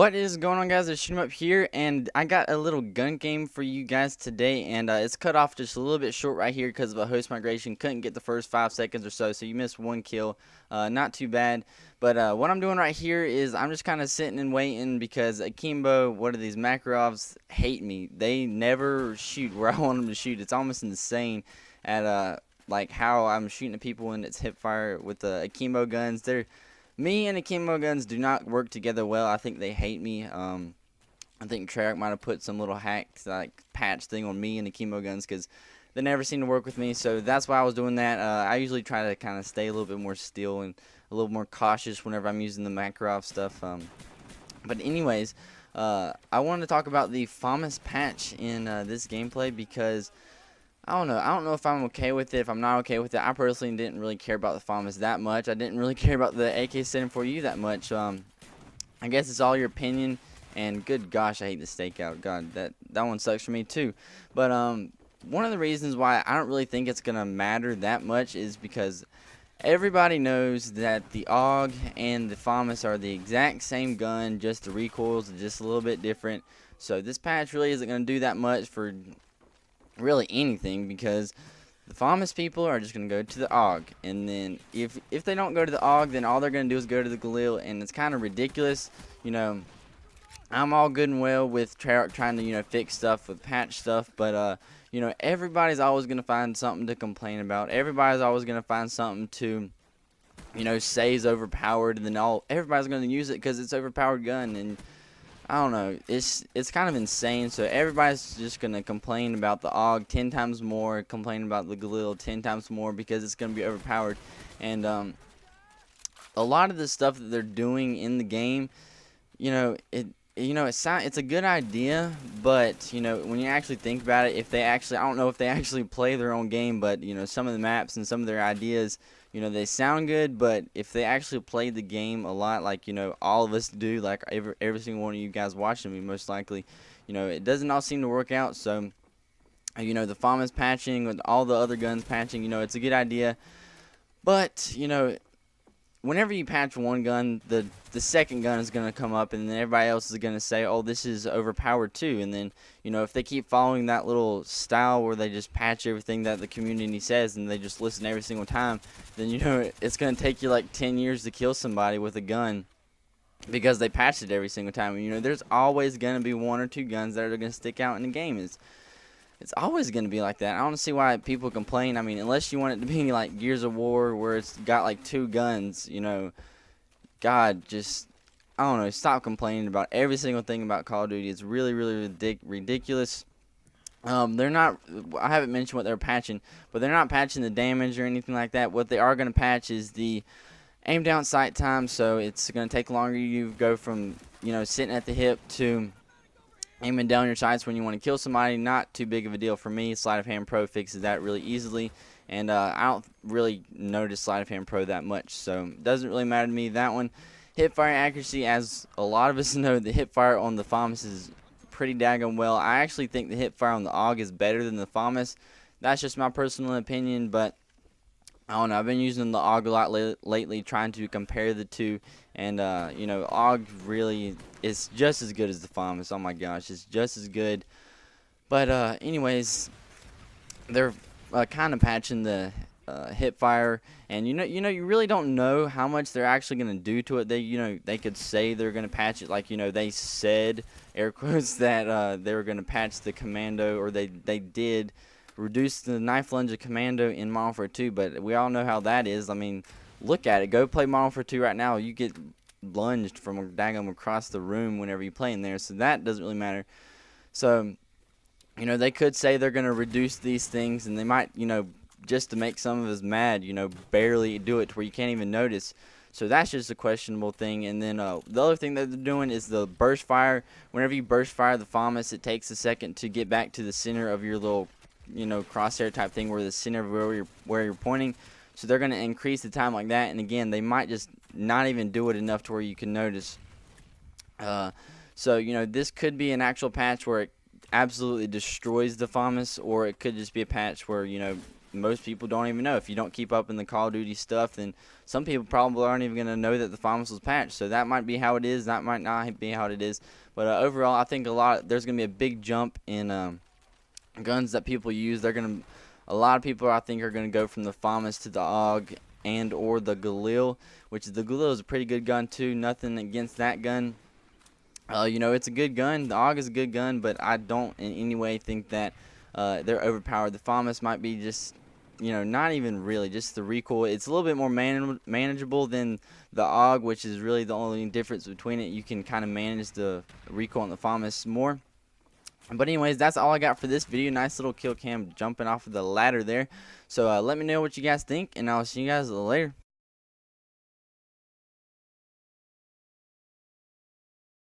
What is going on, guys? It's Shoot 'em Up here, and I got a little gun game for you guys today, and it's cut off just a little bit short right here because of a host migration. Couldn't get the first 5 seconds or so, so you missed one kill. Not too bad, but what I'm doing right here is I'm just kind of sitting and waiting because Akimbo, what are these Makarovs, hate me. They never shoot where I want them to shoot. It's almost insane at like how I'm shooting at people when it's hip fire with the Akimbo guns. Me and Akimbo guns do not work together well. I think they hate me. I think Treyarch might have put some little hack like patch thing on me and Akimbo guns because they never seem to work with me. So that's why I was doing that. I usually try to kind of stay a little bit more still and a little more cautious whenever I'm using the Makarov stuff. But anyways, I wanted to talk about the Famas patch in this gameplay because I don't know. I don't know if I'm okay with it, if I'm not okay with it. I personally didn't really care about the Famas that much. I didn't really care about the AK-74U that much. I guess it's all your opinion. And good gosh, I hate the stakeout. God, that one sucks for me too. But one of the reasons why I don't really think it's gonna matter that much is because everybody knows that the AUG and the Famas are the exact same gun, just the recoils are just a little bit different. So this patch really isn't gonna do that much for really anything because the Famas people are just going to go to the AUG, and then if they don't go to the AUG, then all they're going to do is go to the Galil, and it's kind of ridiculous. You know, I'm all good and well with Treyarch trying to, fix stuff with patch stuff, but everybody's always going to find something to complain about. Everybody's always going to find something to say is overpowered, and then everybody's going to use it because it's overpowered gun. And I don't know. It's kind of insane. So everybody's just gonna complain about the AUG 10 times more, complain about the Galil 10 times more because it's gonna be overpowered. And a lot of the stuff that they're doing in the game, it's a good idea, but when you actually think about it, I don't know if they actually play their own game, but some of the maps and some of their ideas, they sound good, but if they actually played the game a lot, like, all of us do, like every single one of you guys watching me, most likely, it doesn't all seem to work out. So, the Famas patching with all the other guns patching, it's a good idea. But, whenever you patch one gun, the second gun is going to come up, and then everybody else is going to say, oh, this is overpowered too. And then, if they keep following that little style where they just patch everything that the community says and they just listen every single time, then, it's going to take you like 10 years to kill somebody with a gun because they patched it every single time. And, there's always going to be one or two guns that are going to stick out in the game. It's always going to be like that. I don't see why people complain. I mean, unless you want it to be like Gears of War where it's got like two guns, God, just, I don't know, stop complaining about every single thing about Call of Duty. It's really, really ridiculous. They're not, I haven't mentioned what they're patching, but they're not patching the damage or anything like that. What they are going to patch is the aim down sight time, so it's going to take longer. You go from, sitting at the hip to aiming down your sights when you want to kill somebody. Not too big of a deal for me. Sleight of Hand Pro fixes that really easily, and I don't really notice Sleight of Hand Pro that much, so it doesn't really matter to me. That one, hipfire accuracy, as a lot of us know, the hipfire on the Famas is pretty daggone well. I actually think the hipfire on the AUG is better than the Famas. That's just my personal opinion, but I don't know. I've been using the AUG a lot lately, trying to compare the two, and AUG really is just as good as the Famas. Oh my gosh, it's just as good. But anyways, they're kind of patching the hip fire, and you really don't know how much they're actually going to do to it. They could say they're going to patch it, like they said, air quotes, that they were going to patch the commando, or they did reduce the knife lunge of commando in Modern Warfare 2, but we all know how that is. I mean, look at it. Go play Modern Warfare 2 right now. You get lunged from daggum across the room whenever you play in there, so that doesn't really matter. So, they could say they're going to reduce these things, and they might, just to make some of us mad, barely do it to where you can't even notice. So that's just a questionable thing. And then the other thing that they're doing is the burst fire. Whenever you burst fire the Famas, it takes a second to get back to the center of your little crosshair type thing, where the center of where you're pointing. So they're going to increase the time like that, and again, they might just not even do it enough to where you can notice. So this could be an actual patch where it absolutely destroys the Famas, or it could just be a patch where most people don't even know. If you don't keep up in the Call of Duty stuff, then some people probably aren't even going to know that the Famas was patched. So that might be how it is. That might not be how it is. But overall, I think there's going to be a big jump in guns that people use. A lot of people, I think, are going to go from the Famas to the AUG and or the Galil, which the Galil is a pretty good gun too. Nothing against that gun. You know, it's a good gun. The AUG is a good gun, but I don't in any way think that they're overpowered. The Famas might be just, you know, not even really, just the recoil. It's a little bit more manageable than the AUG, which is really the only difference between it. You can kind of manage the recoil on the Famas more. But anyways, that's all I got for this video. Nice little kill cam jumping off of the ladder there. So let me know what you guys think, and I'll see you guys later.